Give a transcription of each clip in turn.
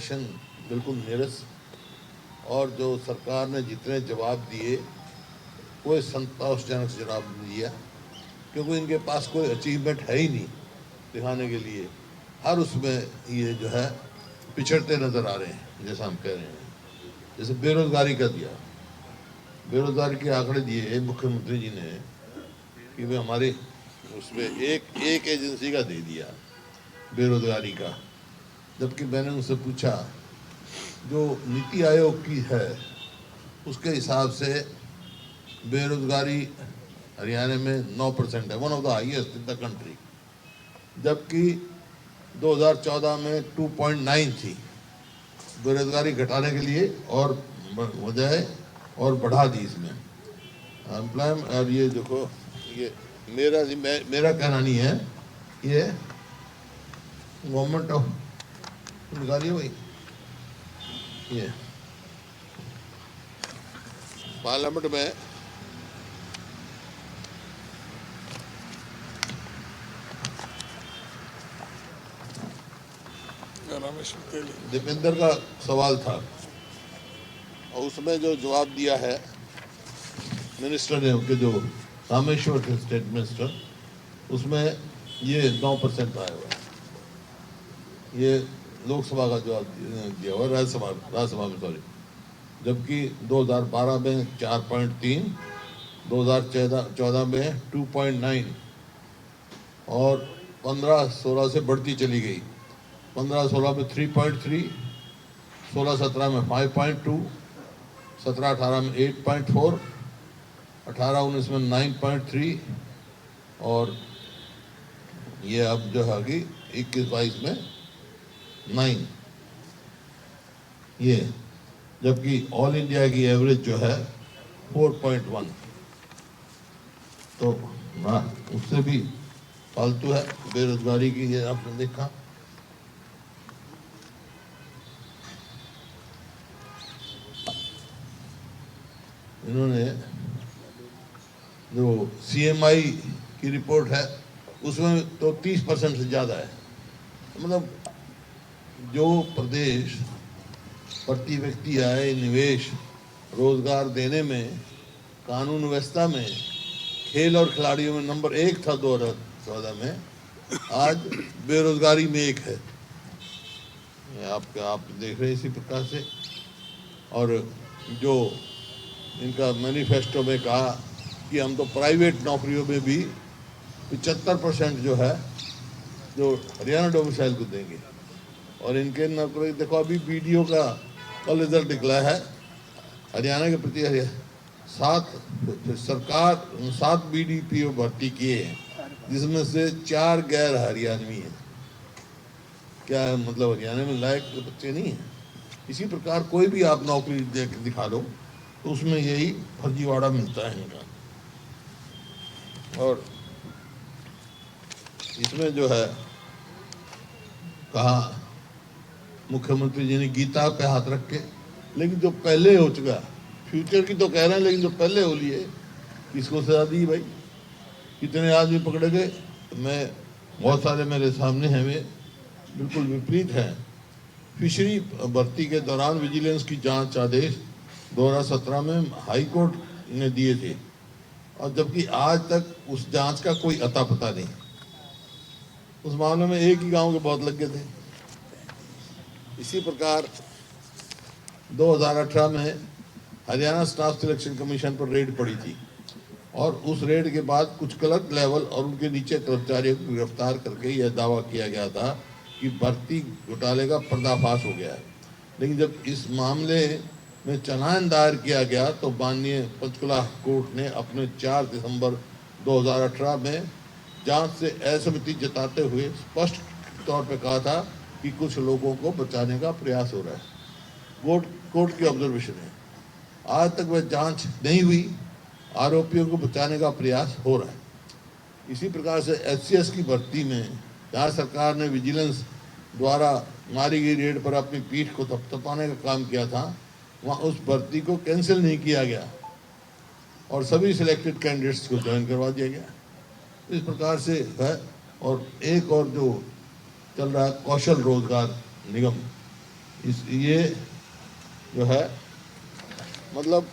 Session बिल्कुल नीरस, और जो सरकार ने जितने जवाब दिए कोई संतोषजनक जवाब नहीं दिया, क्योंकि इनके पास कोई अचीवमेंट है ही नहीं दिखाने के लिए। हर उसमें ये जो है पिछड़ते नज़र आ रहे हैं। जैसा हम कह रहे हैं, जैसे बेरोजगारी का दिया, बेरोजगारी के आंकड़े दिए मुख्यमंत्री जी ने कि वे हमारे उसमें एक एजेंसी का दे दिया बेरोजगारी का, जबकि मैंने उनसे पूछा जो नीति आयोग की है उसके हिसाब से बेरोजगारी हरियाणा में 9% है, one of the highest in the country, जबकि 2014 में 2.9 थी। बेरोजगारी घटाने के लिए और वजह और बढ़ा दी इसमें एम्प्लॉयमेंट। और ये देखो, ये मेरा कहना नहीं है, ये गवर्नमेंट ऑफ निकालिए भाई, ये पार्लियामेंट में दीपेंद्र का सवाल था और उसमें जो जवाब दिया है मिनिस्टर ने, उनके जो रामेश्वर थे स्टेट मिनिस्टर, उसमें ये 9% आया हुआ है। ये लोकसभा का जवाब दिया हुआ, राज्यसभा में सॉरी, जबकि 2012 में 4.3, 2014 में 2.9 और 15-16 से बढ़ती चली गई। 15-16 में 3.3, 16-17 में 5.2, 17-18 में 8.4, 18-19 में 9.3 और ये अब जो है कि 21-22 में 9, ये, जबकि ऑल इंडिया की एवरेज जो है 4.1, तो हाँ उससे भी फालतू है बेरोजगारी की। ये आपने देखा। इन्होंने जो CMI की रिपोर्ट है उसमें तो 30% से ज़्यादा है। मतलब जो प्रदेश प्रति व्यक्ति आय, निवेश, रोजगार देने में, कानून व्यवस्था में, खेल और खिलाड़ियों में नंबर 1 था 2014 में, आज बेरोजगारी में 1 है। आप देख रहे हैं इसी प्रकार से। और जो इनका मैनिफेस्टो में कहा कि हम तो प्राइवेट नौकरियों में भी 75% जो है जो हरियाणा डोमिसाइल को देंगे। और इनके नौकरी देखो, अभी BDO का कल रिजल्ट निकला है हरियाणा के प्रति। सरकार 7 BDPO भर्ती किए हैं, जिसमें से 4 गैर हरियाणवी हैं। क्या मतलब हरियाणा में लायक तो बच्चे नहीं हैं? इसी प्रकार कोई भी आप नौकरी दिखा दो तो उसमें यही फर्जीवाड़ा मिलता है इनका। और इसमें जो है कहा मुख्यमंत्री जी ने गीता पे हाथ रख के, लेकिन जो पहले हो चुका, फ्यूचर की तो कह रहे हैं, लेकिन जो पहले हो लिए किसको सजा दी भाई? कितने आदमी पकड़े गए? मैं बहुत सारे मेरे सामने हैं, वे बिल्कुल विपरीत हैं। फिशरी भर्ती के दौरान विजिलेंस की जांच आदेश 2017 में हाई कोर्ट ने दिए थे, और जबकि आज तक उस जांच का कोई अता पता नहीं। उस मामले में एक ही गांव के बहुत लग गए थे। इसी प्रकार 2018 में हरियाणा स्टाफ सिलेक्शन कमीशन पर रेड पड़ी थी, और उस रेड के बाद कुछ क्लर्क लेवल और उनके नीचे कर्मचारियों को गिरफ्तार करके यह दावा किया गया था कि भर्ती घोटाले का पर्दाफाश हो गया है। लेकिन जब इस मामले में चालान दायर किया गया तो माननीय पंचकुला कोर्ट ने अपने 4 दिसंबर 2018 में जांच से असहमति जताते हुए स्पष्ट तौर पर कहा था कि कुछ लोगों को बचाने का प्रयास हो रहा है। कोर्ट की ऑब्जर्वेशन है। आज तक वह जांच नहीं हुई, आरोपियों को बचाने का प्रयास हो रहा है। इसी प्रकार से SCS की भर्ती में जहाँ सरकार ने विजिलेंस द्वारा मारी गई रेड पर अपनी पीठ को थपथपाने का काम किया था, वहाँ उस भर्ती को कैंसिल नहीं किया गया और सभी सिलेक्टेड कैंडिडेट्स को ज्वाइन करवा दिया गया। इस प्रकार से है। और एक और जो चल रहा है कौशल रोजगार निगम, ये जो है मतलब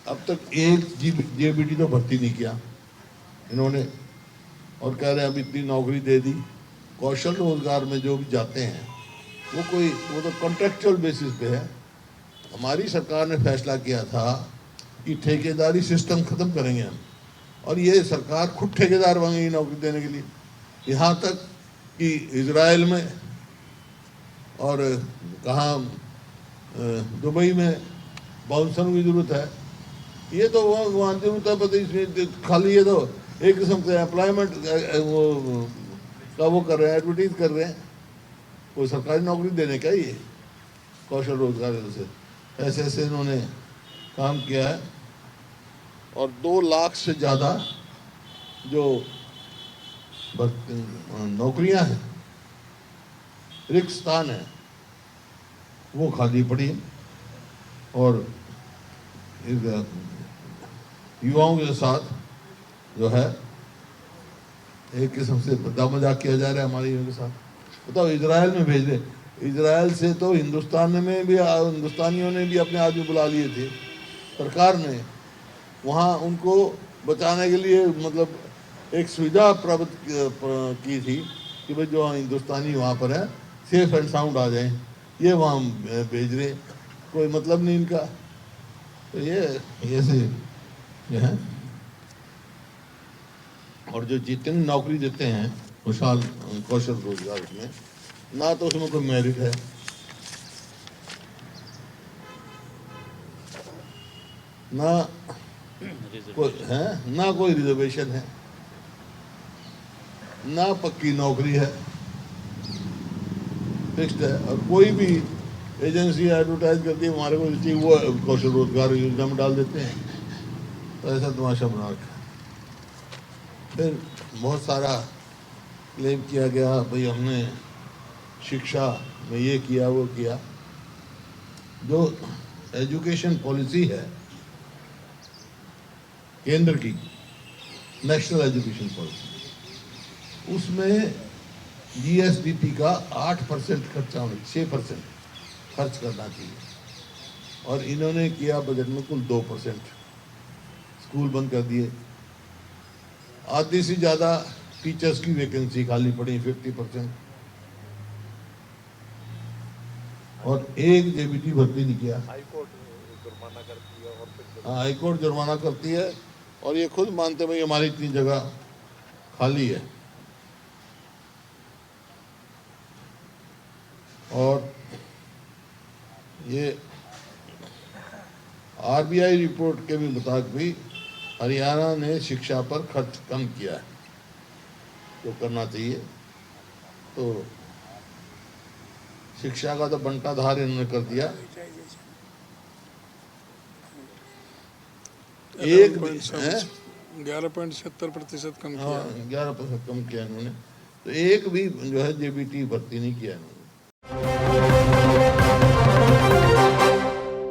अब तक एक जेबीटी तो भर्ती नहीं किया इन्होंने, और कह रहे हैं अब इतनी नौकरी दे दी। कौशल रोजगार में जो भी जाते हैं वो तो कॉन्ट्रेक्चुअल बेसिस पे है। हमारी सरकार ने फैसला किया था कि ठेकेदारी सिस्टम खत्म करेंगे हम, और ये सरकार खुद ठेकेदार बन गई नौकरी देने के लिए। यहाँ तक कि इजराइल में और कहाँ दुबई में बाउंसरों की जरूरत है। ये तो वहाँ जरूरत है, पता इसमें खाली ये तो एक किस्म से एम्प्लॉयमेंट वो कर रहे हैं, एडवर्टीज कर रहे हैं। कोई सरकारी नौकरी देने का ये कौशल रोजगार से ऐसे ऐसे इन्होंने काम किया है। और 2 लाख से ज़्यादा जो नौकरियां हैं, रिक्त स्थान है, वो खाली पड़ी है। और युवाओं के साथ जो है एक किस्म से मजाक किया जा रहा है हमारे युवाओं के साथ। बताओ, इजराइल में भेज दे। इजराइल से तो हिंदुस्तानियों ने भी अपने आदमी बुला लिए थे सरकार ने, वहाँ उनको बचाने के लिए मतलब एक सुविधा प्राप्त की थी कि भाई जो हिंदुस्तानी वहाँ पर है सेफ एंड साउंड आ जाएं। ये वहाँ भेज रहे, कोई मतलब नहीं इनका। तो ये से ये है। और जो जितनी नौकरी देते हैं कौशल रोजगार में, ना तो उसमें कोई मेरिट है, ना कोई रिजर्वेशन है, ना पक्की नौकरी है, फिक्स्ड है। और कोई भी एजेंसी एडवर्टाइज करती है हमारे को चाहिए, वो कौशल रोजगार योजना में डाल देते हैं। तो ऐसा तमाशा बना रखा। फिर बहुत सारा क्लेम किया गया भाई हमने शिक्षा में ये किया वो किया। जो एजुकेशन पॉलिसी है केंद्र की, नेशनल एजुकेशन पॉलिसी, उसमें जीएसडीपी का 8% खर्चा होना, 6% खर्च करना चाहिए। और इन्होंने किया बजट में कुल 2%। स्कूल बंद कर दिए, आधी से ज़्यादा टीचर्स की वैकेंसी खाली पड़ी, 50%। और एक जेबीटी भर्ती नहीं किया। हाईकोर्ट जुर्माना करती है, और हाईकोर्ट जुर्माना करती है, और ये खुद मानते भाई हमारी इतनी जगह खाली है। और ये आरबीआई रिपोर्ट के भी मुताबिक भी हरियाणा ने शिक्षा पर खर्च कम किया है, जो करना चाहिए। तो शिक्षा का तो बंटाधार इन्होंने कर दिया। एक 11.76% कम किया। 11% कम किया इन्होंने। तो एक भी जो है जेबीटी भर्ती नहीं किया इन्होंने।